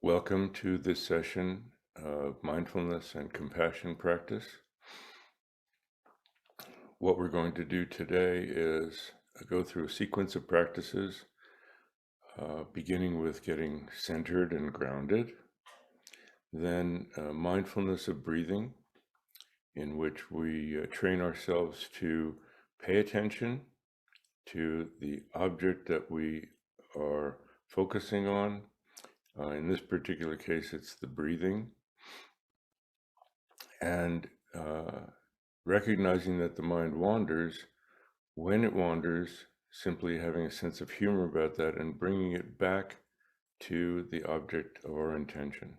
Welcome to this session of mindfulness and compassion practice. What we're going to do today is go through a sequence of practices, beginning with getting centered and grounded, then mindfulness of breathing, in which we train ourselves to pay attention to the object that we are focusing on. In this particular case, it's the breathing. And recognizing that the mind wanders, when it wanders, simply having a sense of humor about that and bringing it back to the object of our intention.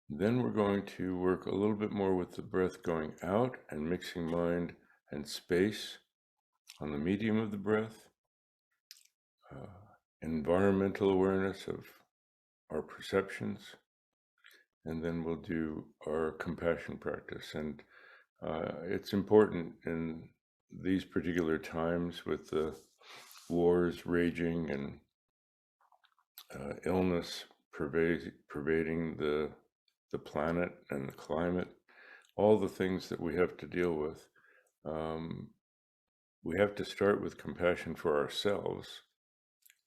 Then we're going to work a little bit more with the breath going out and mixing mind and space on the medium of the breath, environmental awareness of our perceptions, and then we'll do our compassion practice. And it's important in these particular times with the wars raging and illness pervading the planet and the climate, all the things that we have to deal with. We have to start with compassion for ourselves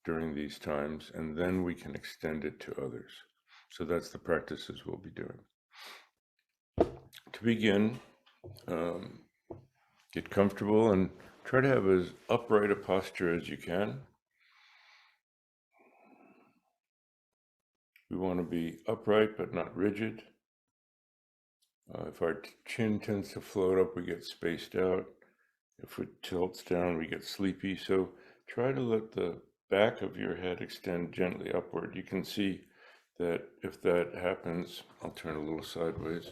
during these times, and then we can extend it to others. So that's the practices we'll be doing. To begin, get comfortable and try to have as upright a posture as you can. We want to be upright but not rigid. If our chin tends to float up, we get spaced out. If it tilts down, we get sleepy. So try to let the back of your head extend gently upward. You can see that if that happens, I'll turn a little sideways.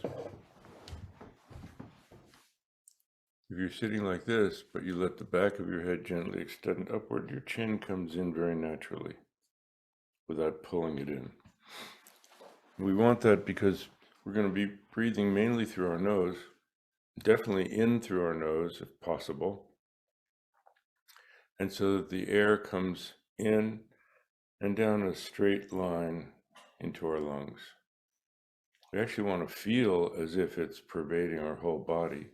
If you're sitting like this, but you let the back of your head gently extend upward, your chin comes in very naturally without pulling it in. We want that because we're going to be breathing mainly through our nose, definitely in through our nose if possible, and so that the air comes in and down a straight line into our lungs. We actually want to feel as if it's pervading our whole body.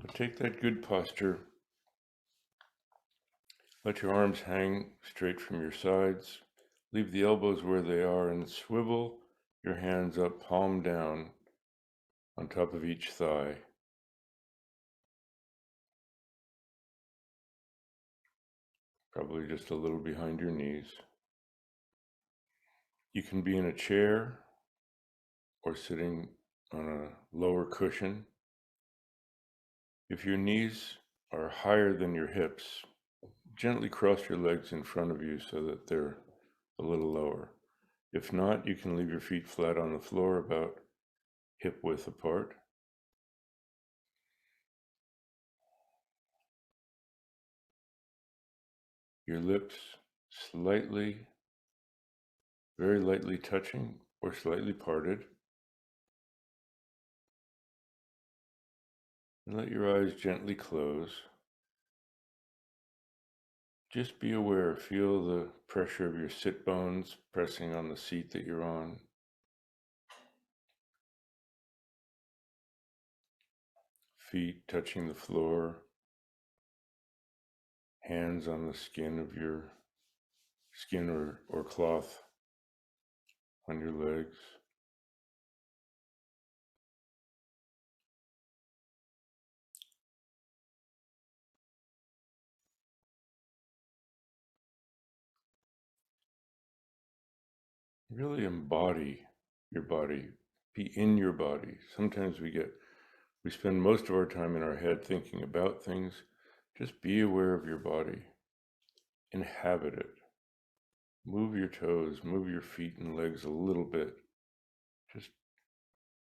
But take that good posture. Let your arms hang straight from your sides. Leave the elbows where they are and swivel your hands up, palm down, on top of each thigh. Probably just a little behind your knees. You can be in a chair or sitting on a lower cushion. If your knees are higher than your hips, gently cross your legs in front of you so that they're a little lower. If not, you can leave your feet flat on the floor about hip width apart. Your lips slightly, very lightly touching or slightly parted. And let your eyes gently close. Just be aware, feel the pressure of your sit bones pressing on the seat that you're on. Feet touching the floor, hands on the skin of your skin or cloth on your legs. Really embody your body, be in your body. Sometimes we spend most of our time in our head thinking about things. Just be aware of your body, inhabit it. Move your toes, move your feet and legs a little bit. Just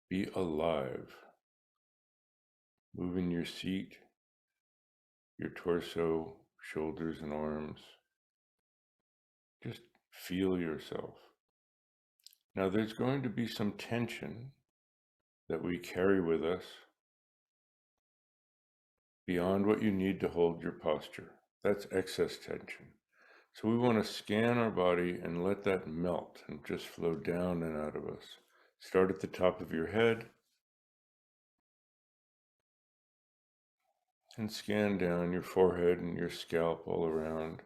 be alive. Move in your seat, your torso, shoulders and arms. Just feel yourself. Now there's going to be some tension that we carry with us beyond what you need to hold your posture. That's excess tension. So we want to scan our body and let that melt and just flow down and out of us. Start at the top of your head and scan down your forehead and your scalp all around,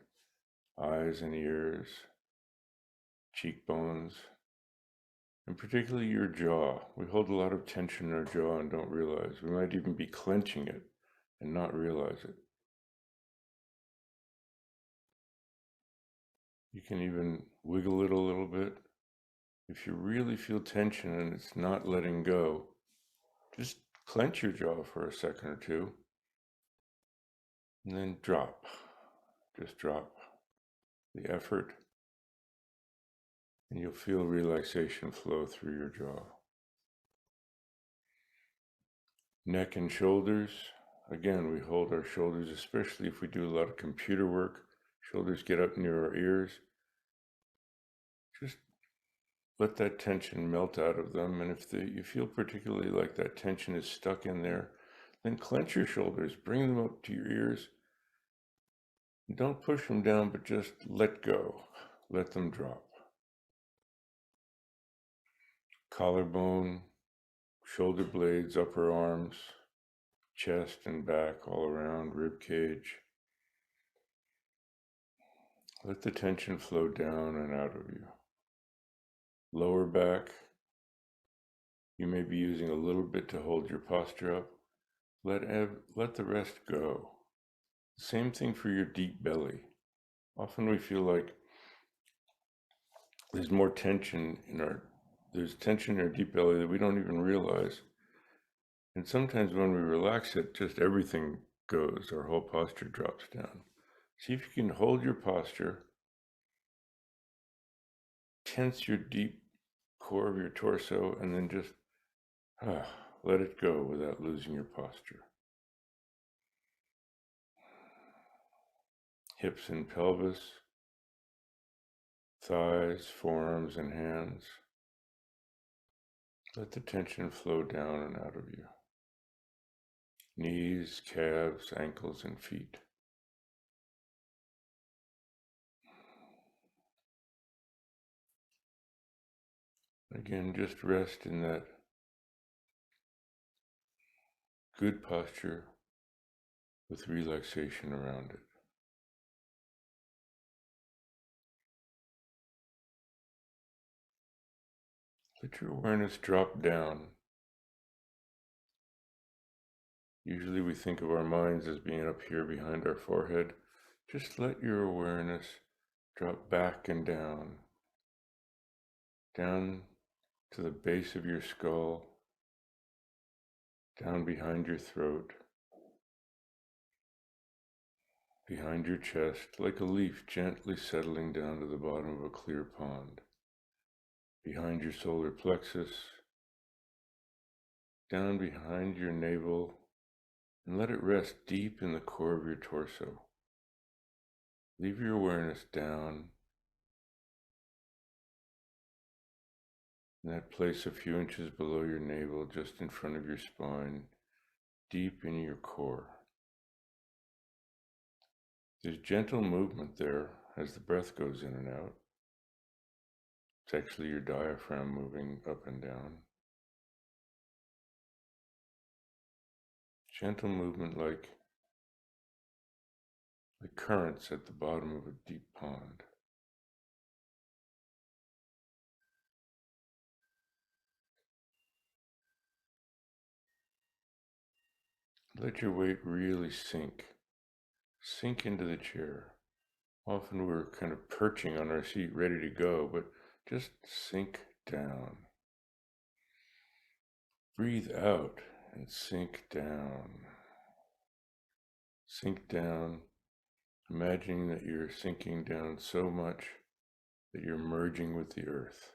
eyes and ears, cheekbones, and particularly your jaw. We hold a lot of tension in our jaw and don't realize. We might even be clenching it and not realize it. You can even wiggle it a little bit. If you really feel tension and it's not letting go, just clench your jaw for a second or two and then drop. Just drop the effort and you'll feel relaxation flow through your jaw. Neck and shoulders. Again, we hold our shoulders, especially if we do a lot of computer work. Shoulders get up near our ears. Just let that tension melt out of them. And if you feel particularly like that tension is stuck in there, then clench your shoulders, bring them up to your ears. Don't push them down, but just let go. Let them drop. Collarbone, shoulder blades, upper arms, chest and back all around, rib cage. Let the tension flow down and out of you. Lower back, you may be using a little bit to hold your posture up. Let the rest go. Same thing for your deep belly. Often we feel like there's tension in our deep belly that we don't even realize. And sometimes when we relax it, just everything goes, our whole posture drops down. See if you can hold your posture, tense your deep core of your torso, and then just let it go without losing your posture. Hips and pelvis, thighs, forearms, and hands. Let the tension flow down and out of you. Knees, calves, ankles, and feet. Again, just rest in that good posture with relaxation around it. Let your awareness drop down. Usually we think of our minds as being up here behind our forehead. Just let your awareness drop back and down to the base of your skull, down behind your throat, behind your chest, like a leaf gently settling down to the bottom of a clear pond, behind your solar plexus, down behind your navel, and let it rest deep in the core of your torso. Leave your awareness down in that place a few inches below your navel, just in front of your spine, deep in your core. There's gentle movement there as the breath goes in and out. It's actually your diaphragm moving up and down. Gentle movement like currents at the bottom of a deep pond. Let your weight really sink into the chair. Often we're kind of perching on our seat, ready to go, but just sink down. Breathe out and sink down. Sink down, imagining that you're sinking down so much that you're merging with the earth.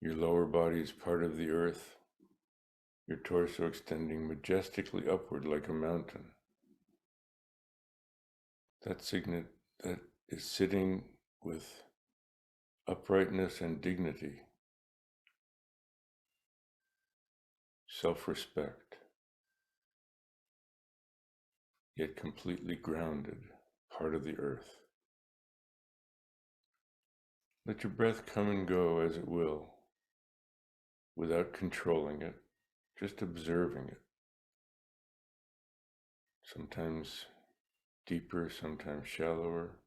Your lower body is part of the earth, your torso extending majestically upward like a mountain. That is sitting with uprightness and dignity, self-respect. yet completely grounded, part of the earth. Let your breath come and go as it will, without controlling it, just observing it. Sometimes deeper, sometimes shallower,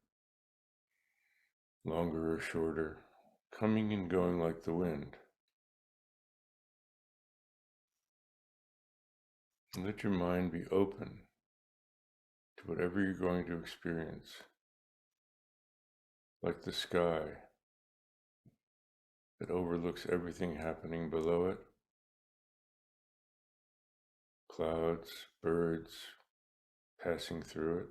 longer or shorter, coming and going like the wind. And let your mind be open to whatever you're going to experience, like the sky that overlooks everything happening below it, clouds, birds passing through it.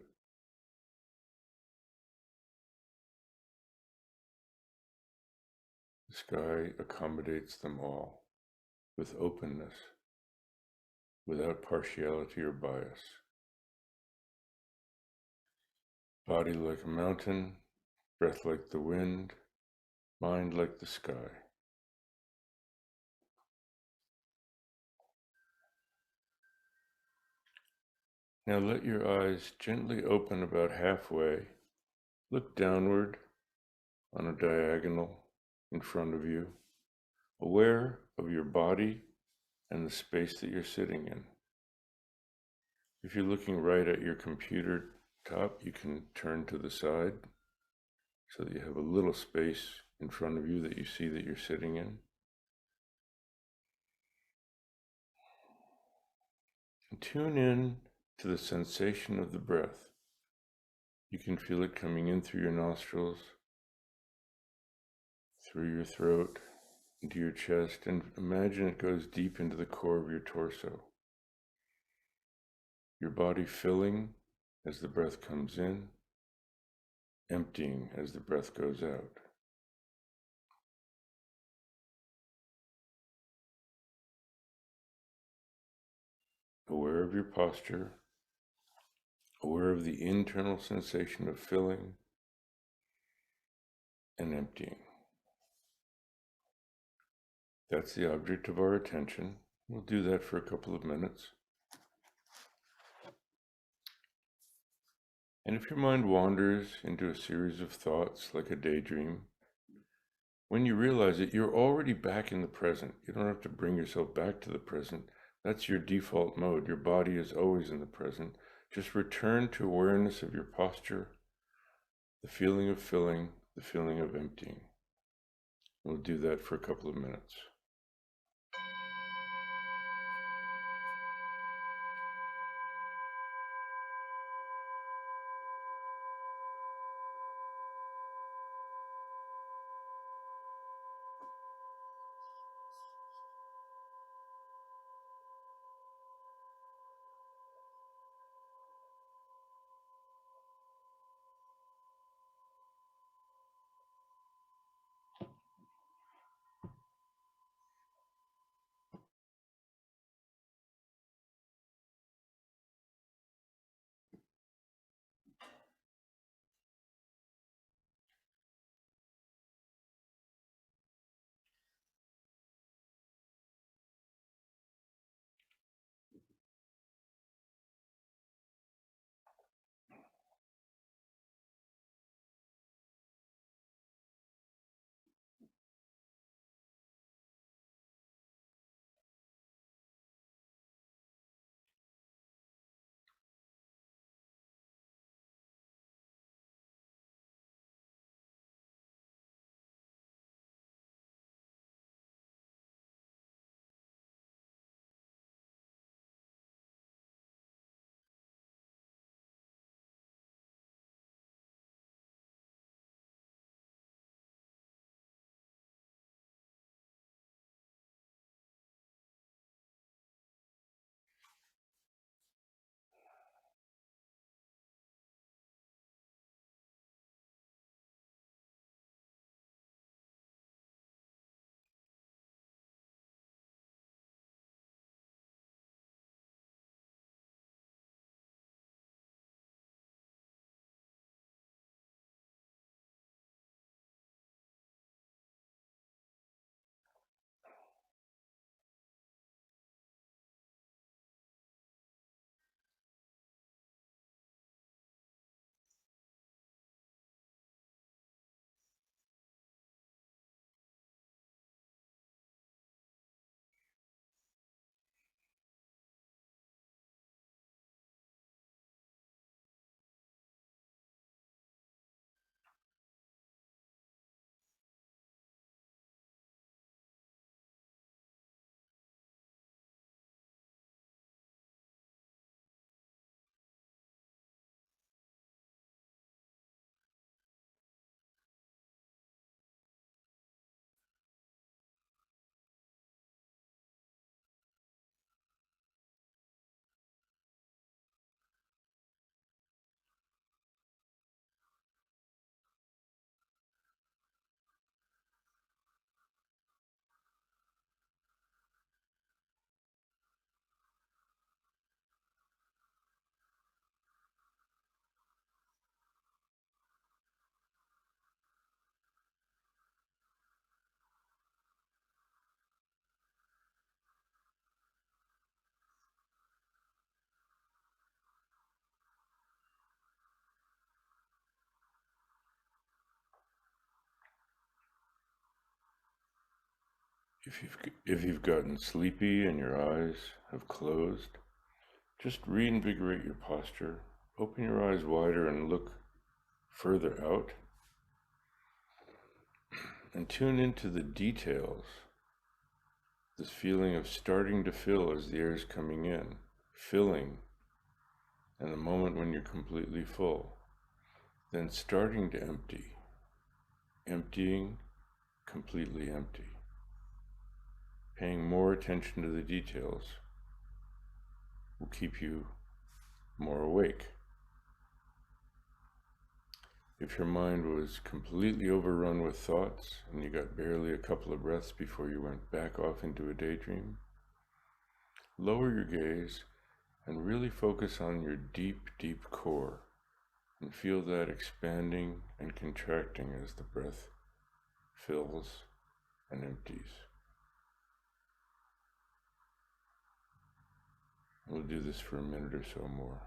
The sky accommodates them all with openness, without partiality or bias. Body like a mountain, breath like the wind, mind like the sky. Now let your eyes gently open about halfway. Look downward on a diagonal in front of you, aware of your body and the space that you're sitting in. If you're looking right at your computer top, you can turn to the side so that you have a little space in front of you that you see that you're sitting in. And tune in to the sensation of the breath. You can feel it coming in through your nostrils, through your throat, into your chest, and imagine it goes deep into the core of your torso. Your body filling as the breath comes in, emptying as the breath goes out. Aware of your posture, aware of the internal sensation of filling and emptying. That's the object of our attention. We'll do that for a couple of minutes. And if your mind wanders into a series of thoughts like a daydream, when you realize it, you're already back in the present. You don't have to bring yourself back to the present. That's your default mode. Your body is always in the present. Just return to awareness of your posture, the feeling of filling, the feeling of emptying. We'll do that for a couple of minutes. If you've gotten sleepy and your eyes have closed, just reinvigorate your posture. Open your eyes wider and look further out. And tune into the details. This feeling of starting to fill as the air is coming in, filling, and the moment when you're completely full. Then starting to empty, emptying, completely empty. Paying more attention to the details will keep you more awake. If your mind was completely overrun with thoughts and you got barely a couple of breaths before you went back off into a daydream, lower your gaze and really focus on your deep, deep core and feel that expanding and contracting as the breath fills and empties. We'll do this for a minute or so more.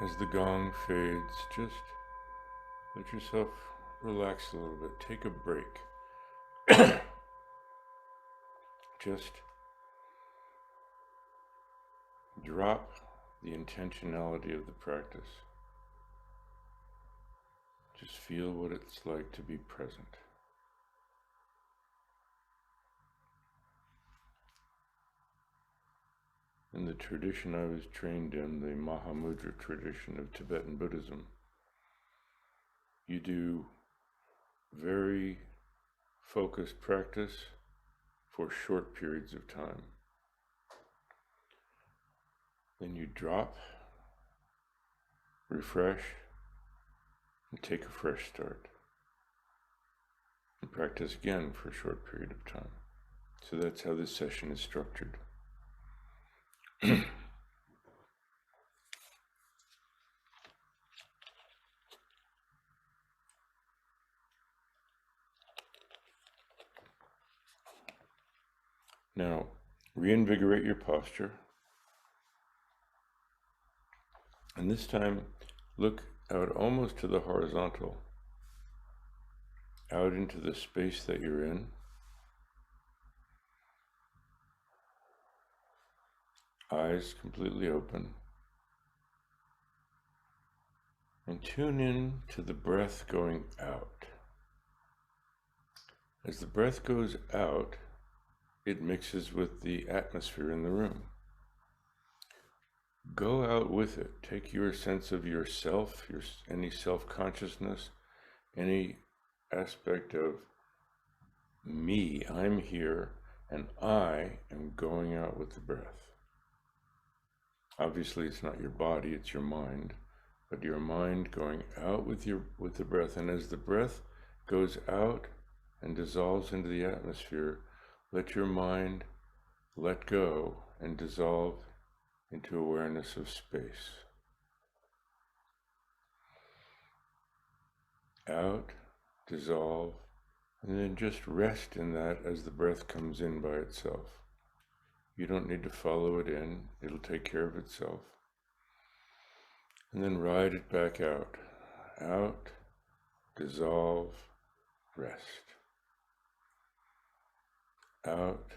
As the gong fades, just let yourself relax a little bit. Take a break. Just drop the intentionality of the practice. Just feel what it's like to be present. In the tradition I was trained in, the Mahamudra tradition of Tibetan Buddhism, you do very focused practice for short periods of time. Then you drop, refresh, and take a fresh start. And practice again for a short period of time. So that's how this session is structured. Now, reinvigorate your posture. And this time, look out almost to the horizontal, out into the space that you're in. Eyes completely open. And tune in to the breath going out. As the breath goes out, it mixes with the atmosphere in the room. Go out with it. Take your sense of yourself, any self-consciousness, any aspect of me, I'm here, and I am going out with the breath. Obviously, it's not your body, it's your mind, but your mind going out with the breath. And as the breath goes out and dissolves into the atmosphere, let your mind let go and dissolve into awareness of space. Out, dissolve, and then just rest in that as the breath comes in by itself. You don't need to follow it in, it'll take care of itself. And then ride it back out. Out, dissolve, rest. Out,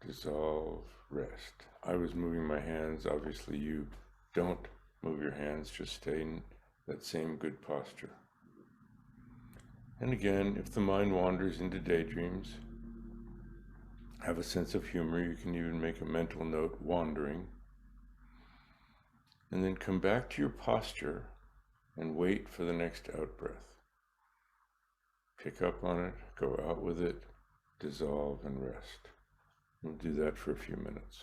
dissolve, rest. I was moving my hands. Obviously you don't move your hands, just stay in that same good posture. And again, if the mind wanders into daydreams, have a sense of humor. You can even make a mental note, wandering, And then come back to your posture and wait for the next out-breath. Pick up on it, go out with it, dissolve and rest. We'll do that for a few minutes.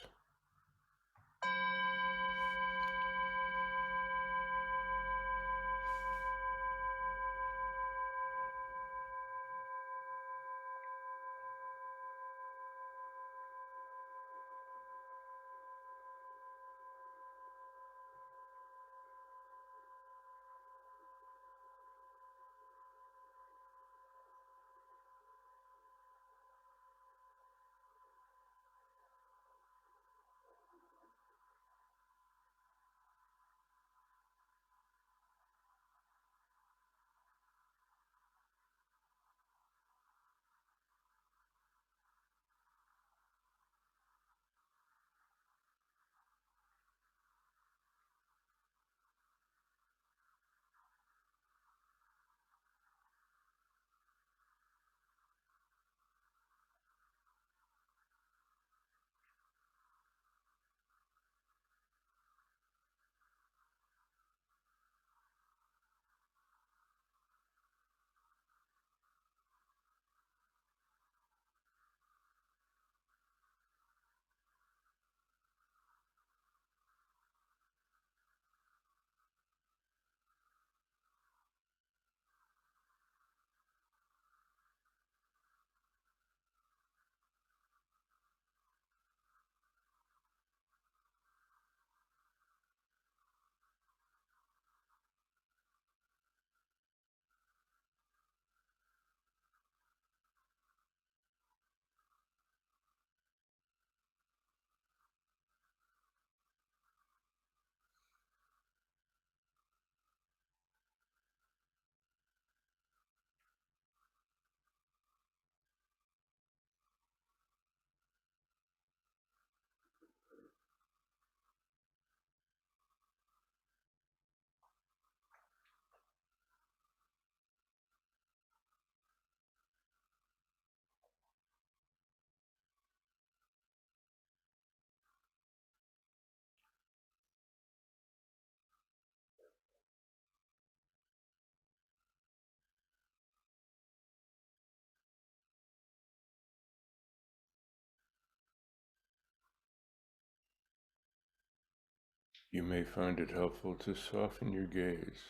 You may find it helpful to soften your gaze.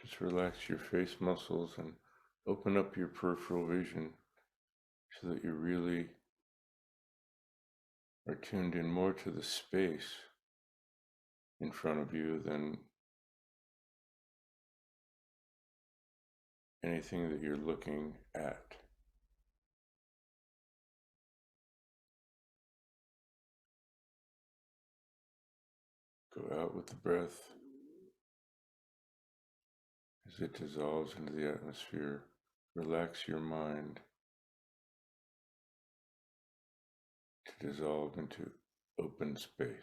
Just relax your face muscles and open up your peripheral vision so that you really are tuned in more to the space in front of you than anything that you're looking at. Go out with the breath as it dissolves into the atmosphere. Relax your mind to dissolve into open space.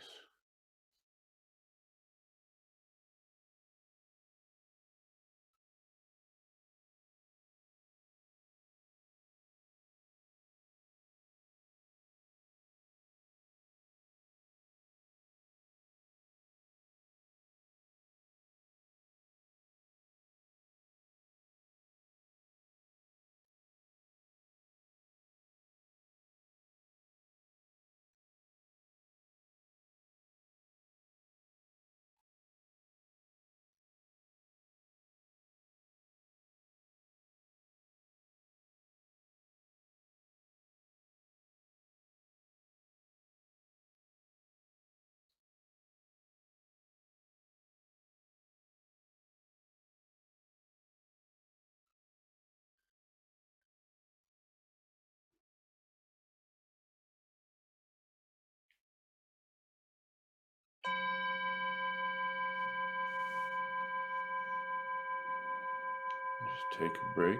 Just take a break,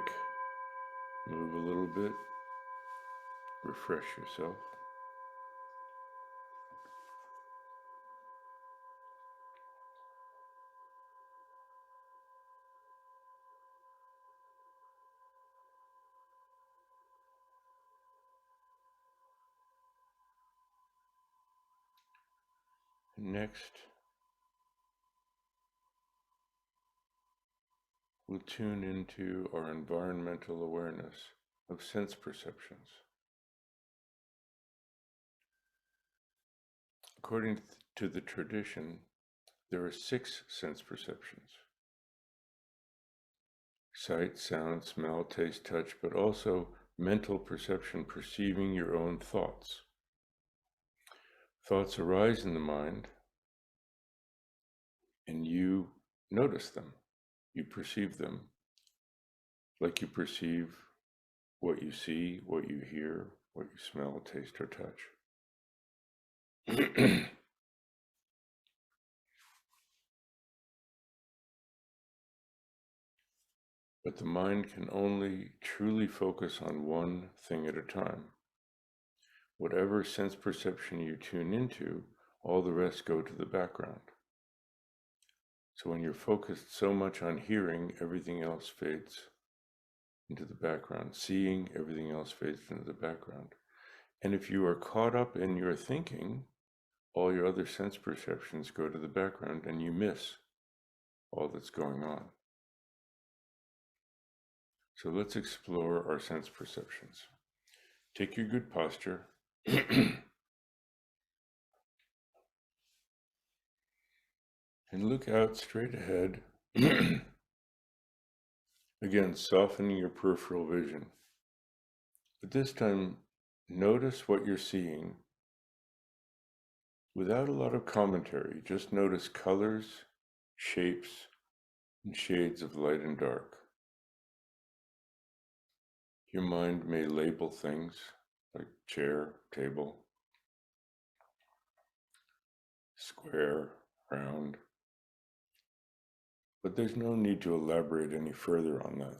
move a little bit, refresh yourself. Next, we'll tune into our environmental awareness of sense perceptions. According to the tradition, there are 6 sense perceptions: sight, sound, smell, taste, touch, but also mental perception, perceiving your own thoughts. Thoughts arise in the mind, and you notice them. You perceive them, like you perceive what you see, what you hear, what you smell, taste, or touch. But the mind can only truly focus on one thing at a time. Whatever sense perception you tune into, all the rest go to the background. So when you're focused so much on hearing, everything else fades into the background. Seeing, everything else fades into the background. And if you are caught up in your thinking, all your other sense perceptions go to the background and you miss all that's going on. So let's explore our sense perceptions. Take your good posture. And look out straight ahead. Again, softening your peripheral vision. But this time, notice what you're seeing without a lot of commentary. Just notice colors, shapes, and shades of light and dark. Your mind may label things like chair, table, square, round, but there's no need to elaborate any further on that.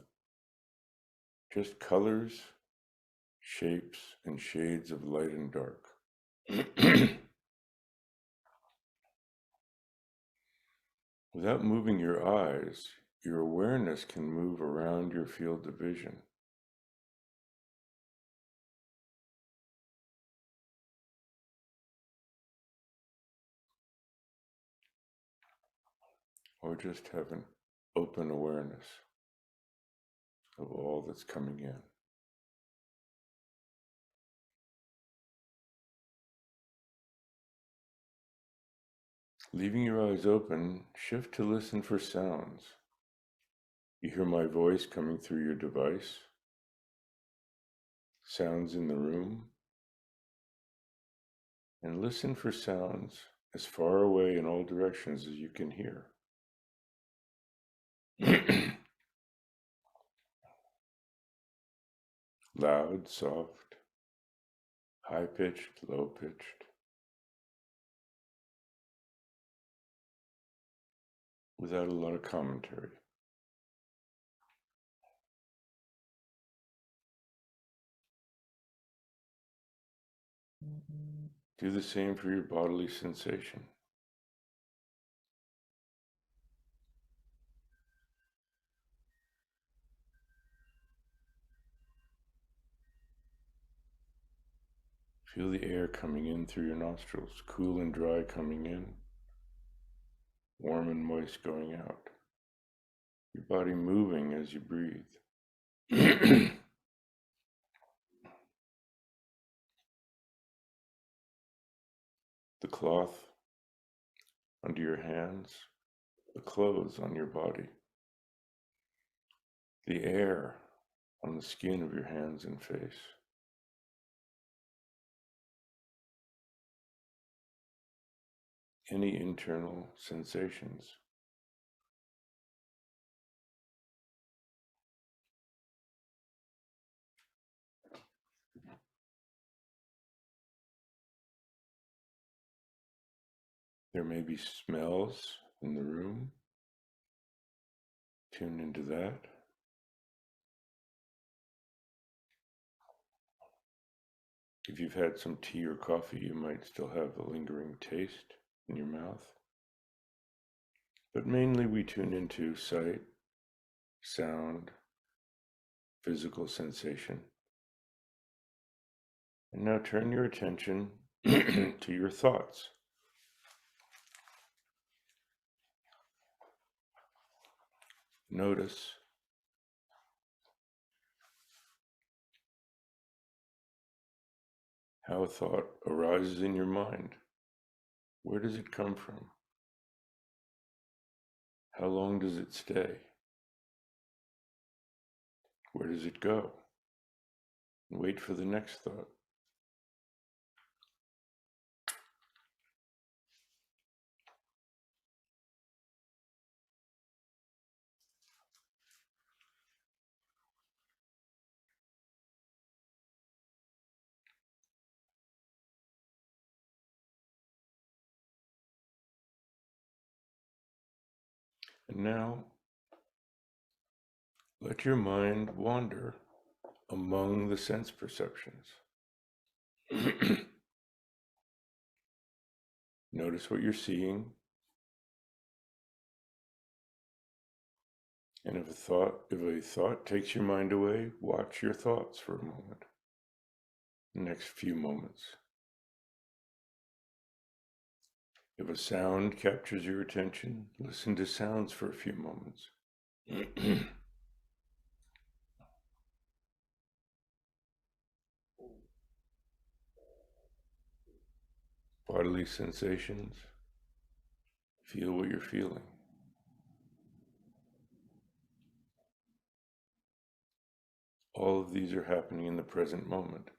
Just colors, shapes, and shades of light and dark. Without moving your eyes, your awareness can move around your field of vision. Or just have an open awareness of all that's coming in. Leaving your eyes open, shift to listen for sounds. You hear my voice coming through your device, sounds in the room, and listen for sounds as far away in all directions as you can hear. Loud, soft, high-pitched, low-pitched, without a lot of commentary. Do the same for your bodily sensation. Feel the air coming in through your nostrils, cool and dry coming in, warm and moist going out. Your body moving as you breathe. The cloth under your hands, the clothes on your body, the air on the skin of your hands and face. Any internal sensations. There may be smells in the room. Tune into that. If you've had some tea or coffee, you might still have a lingering taste in your mouth. But mainly we tune into sight, sound, physical sensation. And now turn your attention to your thoughts. Notice how a thought arises in your mind. Where does it come from? How long does it stay? Where does it go? And wait for the next thought. And now, let your mind wander among the sense perceptions. Notice what you're seeing. And if a thought takes your mind away, watch your thoughts for a moment. The next few moments. If a sound captures your attention, listen to sounds for a few moments. Bodily sensations. Feel what you're feeling. All of these are happening in the present moment.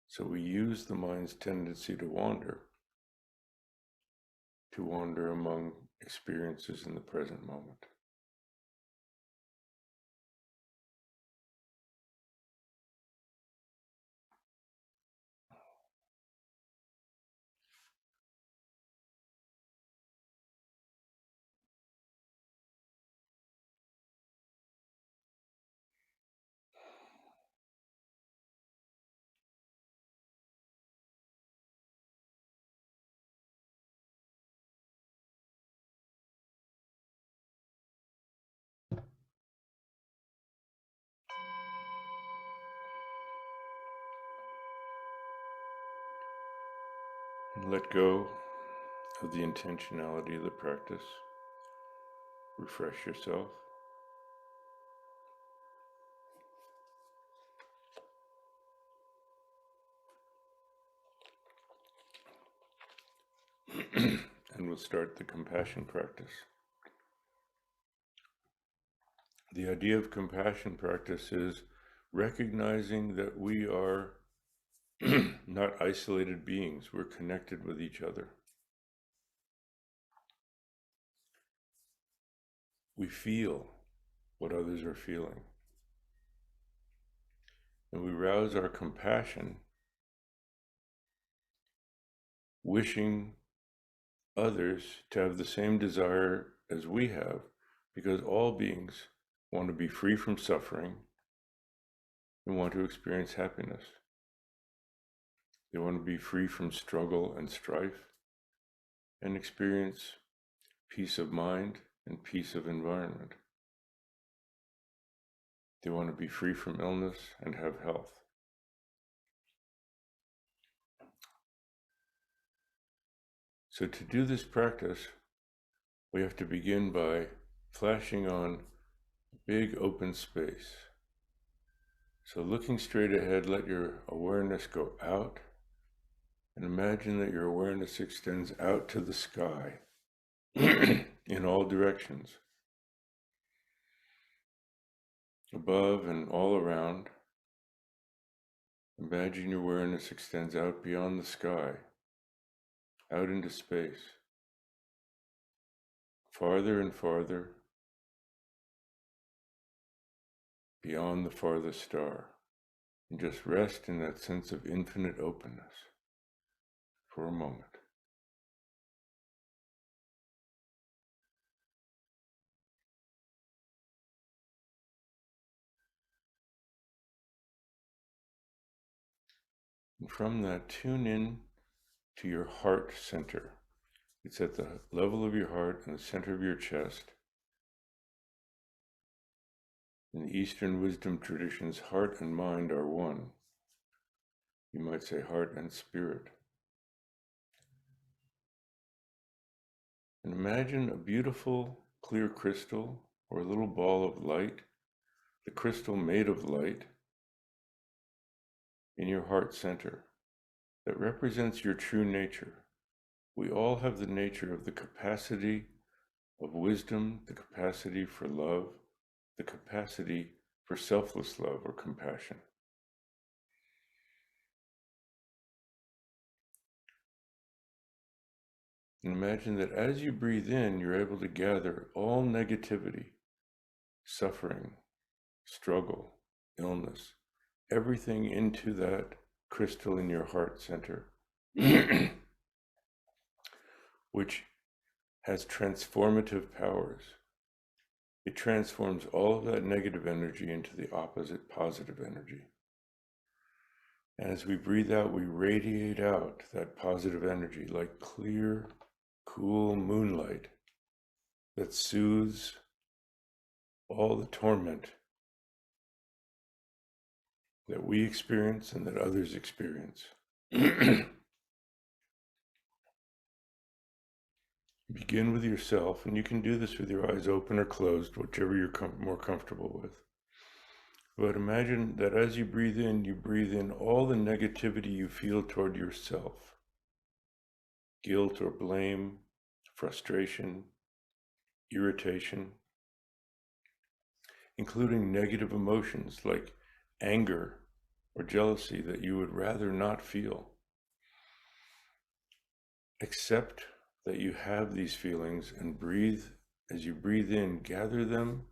So we use the mind's tendency to wander among experiences in the present moment. And let go of the intentionality of the practice. Refresh yourself. And we'll start the compassion practice. The idea of compassion practice is recognizing that we are not isolated beings. We're connected with each other. We feel what others are feeling. And we rouse our compassion, wishing others to have the same desire as we have, because all beings want to be free from suffering and want to experience happiness. They want to be free from struggle and strife and experience peace of mind and peace of environment. They want to be free from illness and have health. So to do this practice, we have to begin by flashing on a big open space. So looking straight ahead, let your awareness go out and imagine that your awareness extends out to the sky in all directions, above and all around. Imagine your awareness extends out beyond the sky, out into space, farther and farther, beyond the farthest star, and just rest in that sense of infinite openness for a moment. And from that, tune in to your heart center. It's at the level of your heart in the center of your chest. In the Eastern wisdom traditions, heart and mind are one. You might say heart and spirit. And imagine a beautiful, clear crystal or a little ball of light, the crystal made of light in your heart center that represents your true nature. We all have the nature of the capacity of wisdom, the capacity for love, the capacity for selfless love or compassion. And imagine that as you breathe in, you're able to gather all negativity, suffering, struggle, illness, everything into that crystal in your heart center, which has transformative powers. It transforms all of that negative energy into the opposite positive energy. And as we breathe out, we radiate out that positive energy like clear, cool moonlight that soothes all the torment that we experience and that others experience. Begin with yourself, and you can do this with your eyes open or closed, whichever you're more comfortable with. But imagine that as you breathe in all the negativity you feel toward yourself. Guilt or blame, frustration, irritation, including negative emotions like anger or jealousy that you would rather not feel. Accept that you have these feelings and breathe. As you breathe in, gather them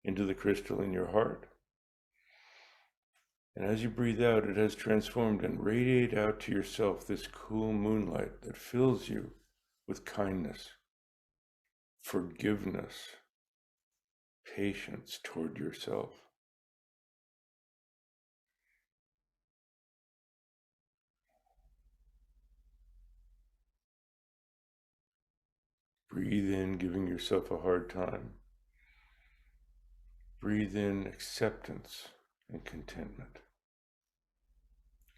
into the crystal in your heart. And as you breathe out, it has transformed and radiate out to yourself this cool moonlight that fills you with kindness, forgiveness, patience toward yourself. Breathe in, giving yourself a hard time. Breathe in acceptance and contentment.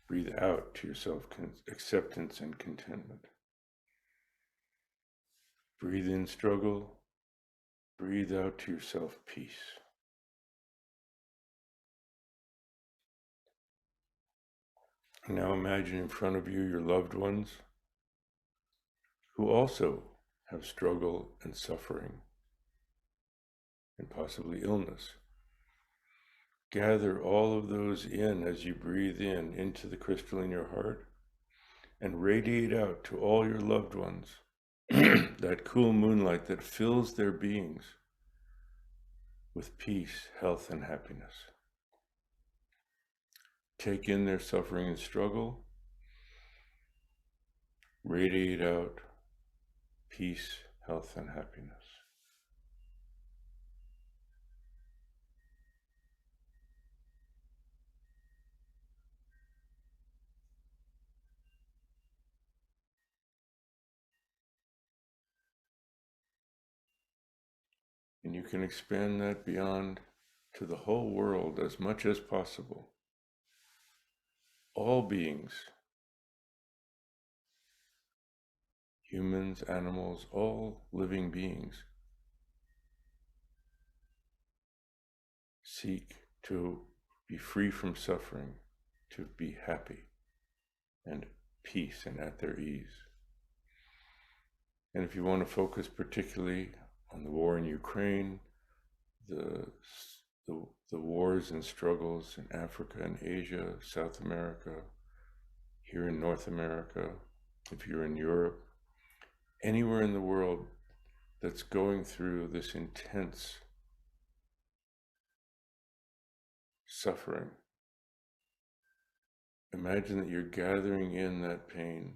Breathe out to yourself acceptance and contentment. Breathe in struggle. Breathe out to yourself peace. Now imagine in front of you your loved ones who also have struggle and suffering and possibly illness. Gather all of those in as you breathe in into the crystal in your heart and radiate out to all your loved ones that cool moonlight that fills their beings with peace, health, and happiness. Take in their suffering and struggle, radiate out peace, health, and happiness. And you can expand that beyond to the whole world as much as possible. All beings, humans, animals, all living beings, seek to be free from suffering, to be happy and peace and at their ease. And if you want to focus particularly on the war in Ukraine, the wars and struggles in Africa and Asia, South America, here in North America, if you're in Europe, anywhere in the world that's going through this intense suffering, imagine that you're gathering in that pain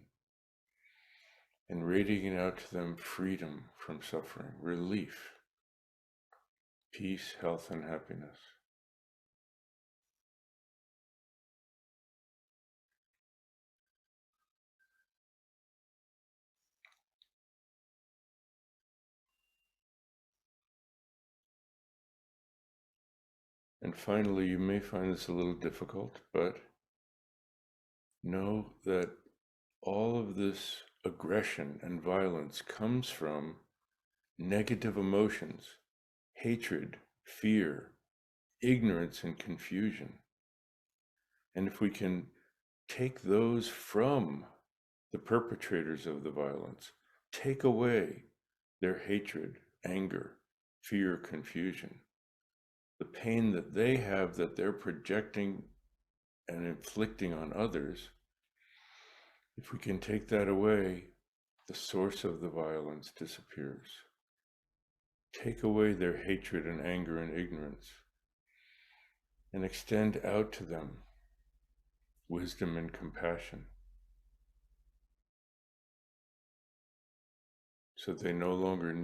and radiating out to them freedom from suffering, relief, peace, health, and happiness. And finally, you may find this a little difficult, but know that all of this aggression and violence comes from negative emotions hatred, fear, ignorance, and confusion. And if we can take those from the perpetrators of the violence, take away their hatred, anger, fear, confusion, the pain that they have that they're projecting and inflicting on others, if we can take that away, the source of the violence disappears. Take away their hatred and anger and ignorance, and extend out to them wisdom and compassion, so they no longer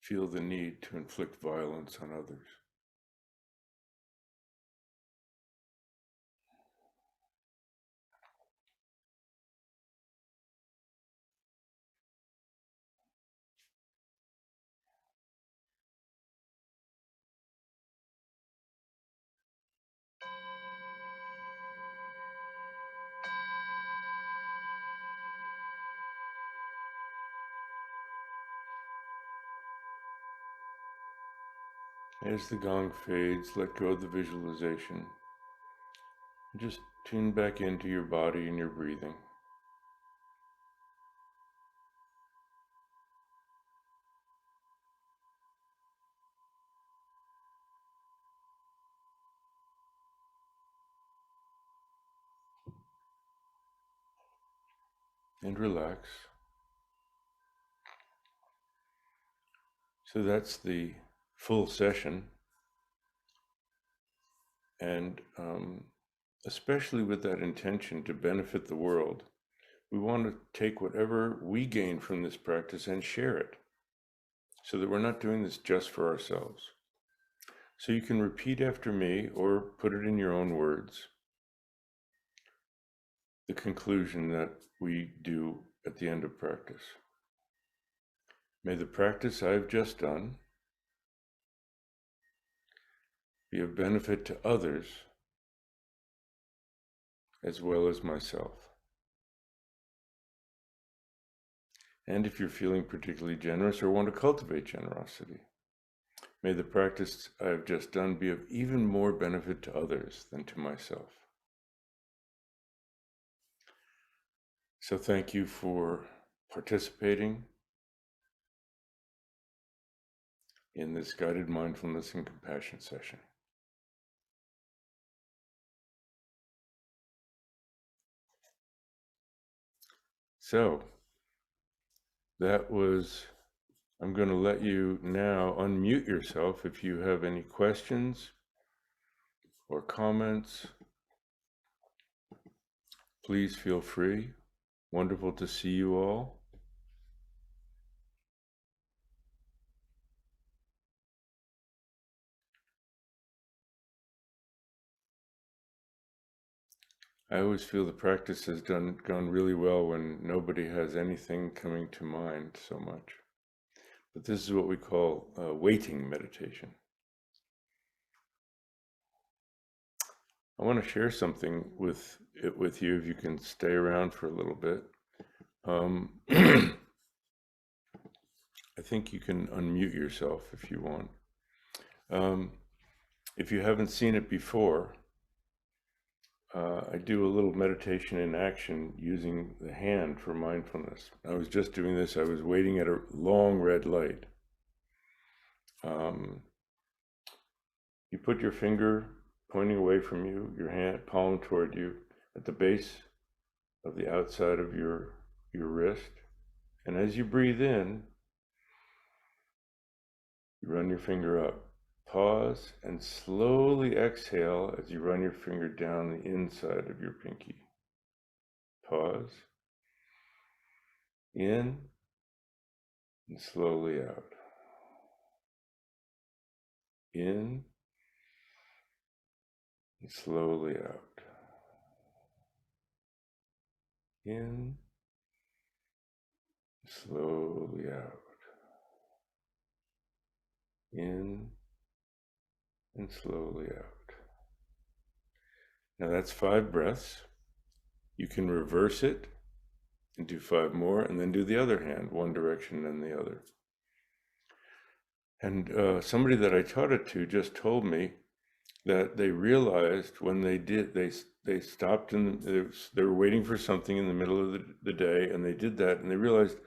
feel the need to inflict violence on others. As the gong fades, let go of the visualization. Just tune back into your body and your breathing. And relax. So that's the full session. And especially with that intention to benefit the world, we want to take whatever we gain from this practice and share it, so that we're not doing this just for ourselves. So you can repeat after me or put it in your own words, the conclusion that we do at the end of practice. May the practice I have just done be of benefit to others as well as myself. And if you're feeling particularly generous or want to cultivate generosity, may the practice I have just done be of even more benefit to others than to myself. So thank you for participating in this guided mindfulness and compassion session. So I'm going to let you now unmute yourself if you have any questions or comments. Please feel free. Wonderful to see you all. I always feel the practice has gone really well when nobody has anything coming to mind so much. But this is what we call waiting meditation. I want to share something with you if you can stay around for a little bit. I think you can unmute yourself if you want. If you haven't seen it before, I do a little meditation in action using the hand for mindfulness. I was just doing this. I was waiting at a long red light. You put your finger pointing away from you, your hand palm toward you, at the base of the outside of your wrist. And as you breathe in, you run your finger up. Pause and slowly exhale as you run your finger down the inside of your pinky. Pause. In and slowly out. In and slowly out. In, slowly out. In and slowly out. Now that's 5 breaths. You can reverse it and do 5 more, and then do the other hand, one direction and the other. And somebody that I taught it to just told me that they realized when they did, they stopped and they were waiting for something in the middle of the day, and they did that, and they realized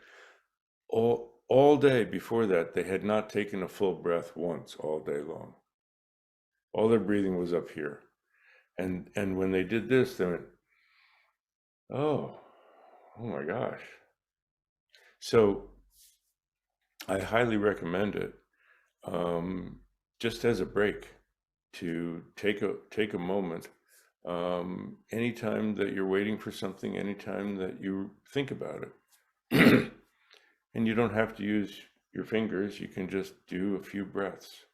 all day before that they had not taken a full breath once all day long. All their breathing was up here, and when they did this, they went, oh, oh my gosh. So I highly recommend it, just as a break, to take a moment, anytime that you're waiting for something, anytime that you think about it. And you don't have to use your fingers, you can just do a few breaths.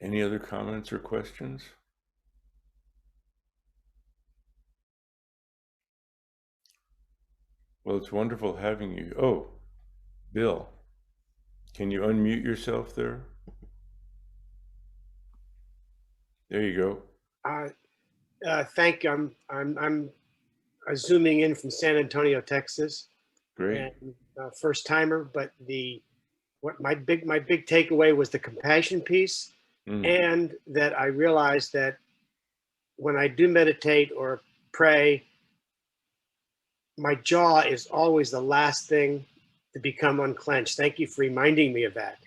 Any other comments or questions? Well, it's wonderful having you. Oh, Bill, can you unmute yourself there? There you go. Thank you. I'm zooming in from San Antonio, Texas, Great. and first timer. But my big takeaway was the compassion piece, Mm. and that I realized that when I do meditate or pray, my jaw is always the last thing to become unclenched. Thank you for reminding me of that.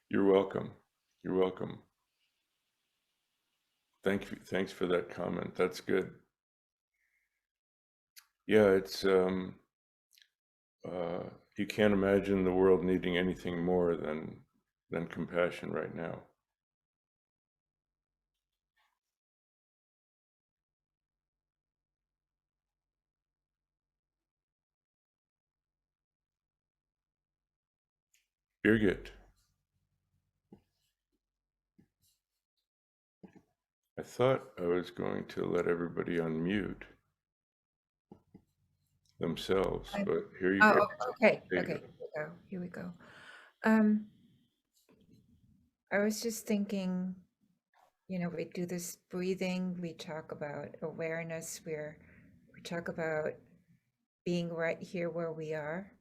You're welcome. You're welcome. Thank you. Thanks for that comment. That's good. Yeah, it's you can't imagine the world needing anything more than compassion right now. Birgit, I thought I was going to let everybody unmute themselves, I- but here you go. Oh, okay, There you okay. go. Here we go. Um, I was just thinking, we do this breathing, we talk about awareness, we talk about being right here where we are.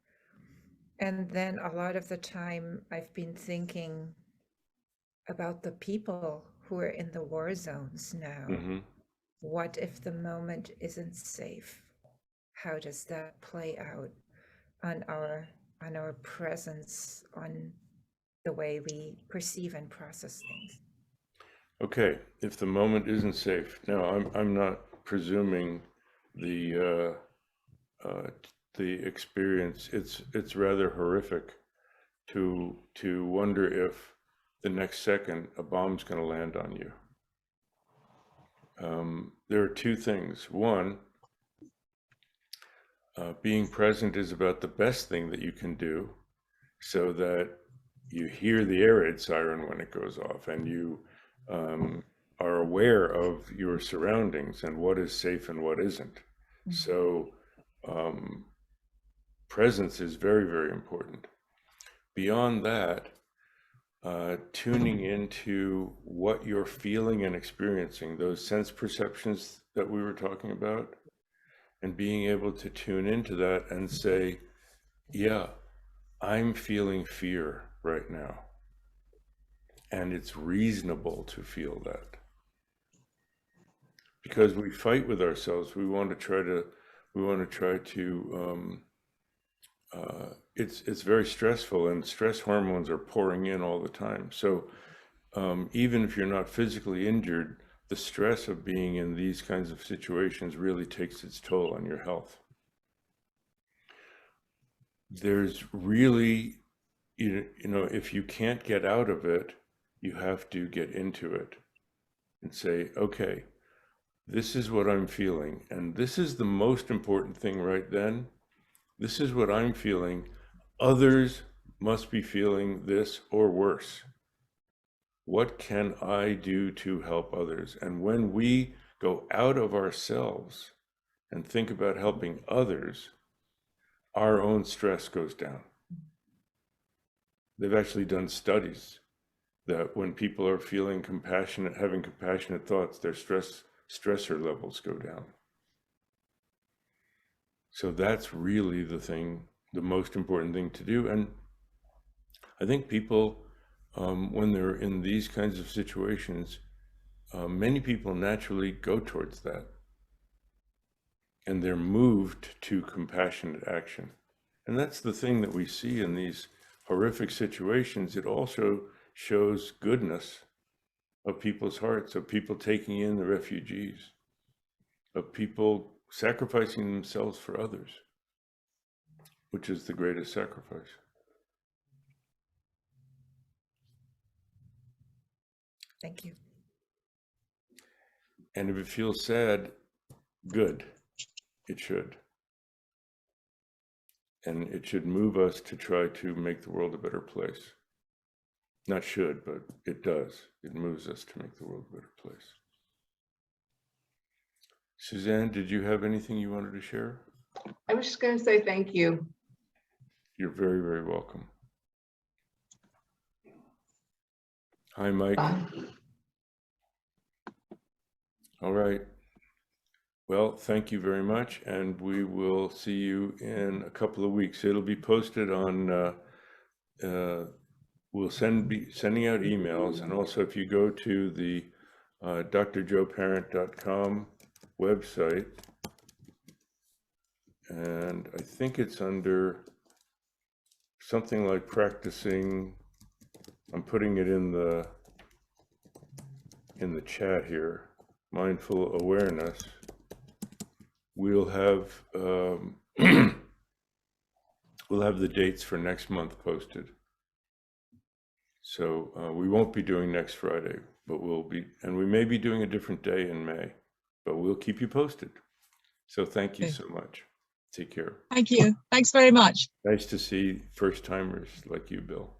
And then a lot of the time I've been thinking about the people who are in the war zones now. Mm-hmm. What if the moment isn't safe? How does that play out on our presence, on the way we perceive and process things? Okay, if the moment isn't safe. Now, I'm not presuming the the experience. It's rather horrific to wonder if the next second a bomb's going to land on you. There are two things. One, being present is about the best thing that you can do, so that you hear the air raid siren when it goes off, and you are aware of your surroundings and what is safe and what isn't. Mhm. So presence is very, very important. Beyond that, tuning into what you're feeling and experiencing, those sense perceptions that we were talking about, and being able to tune into that and say, yeah, I'm feeling fear right now. And it's reasonable to feel that. Because we fight with ourselves. We want to try to, it's very stressful, and stress hormones are pouring in all the time. So even if you're not physically injured, the stress of being in these kinds of situations really takes its toll on your health. There's really, if you can't get out of it, you have to get into it and say, okay, this is what I'm feeling. And this is the most important thing right then. This is what I'm feeling. Others must be feeling this or worse. What can I do to help others? And when we go out of ourselves and think about helping others, our own stress goes down. They've actually done studies that when people are feeling compassionate, having compassionate thoughts, their stressor levels go down. So that's really the thing, the most important thing to do. And I think people, when they're in these kinds of situations, many people naturally go towards that. And they're moved to compassionate action. And that's the thing that we see in these horrific situations. It also shows goodness of people's hearts, of people taking in the refugees, of people sacrificing themselves for others, which is the greatest sacrifice. Thank you. And if it feels sad, good. It should. And it should move us to try to make the world a better place. Not should, but it does. It moves us to make the world a better place. Suzanne, did you have anything you wanted to share? I was just going to say thank you. You're very, very welcome. Hi, Mike. Bye. All right. Well, thank you very much, and we will see you in a couple of weeks. It'll be posted on, we'll be sending out emails, and also if you go to the drjoeparent.com website, and I think it's under something like practicing, I'm putting it in the chat here, mindful awareness. We'll have we'll have the dates for next month posted. So we won't be doing next Friday, but we'll be, and we may be doing a different day in May, but we'll keep you posted. So thank you so much. Take care. Thank you. Thanks very much. Nice to see first timers like you, Bill.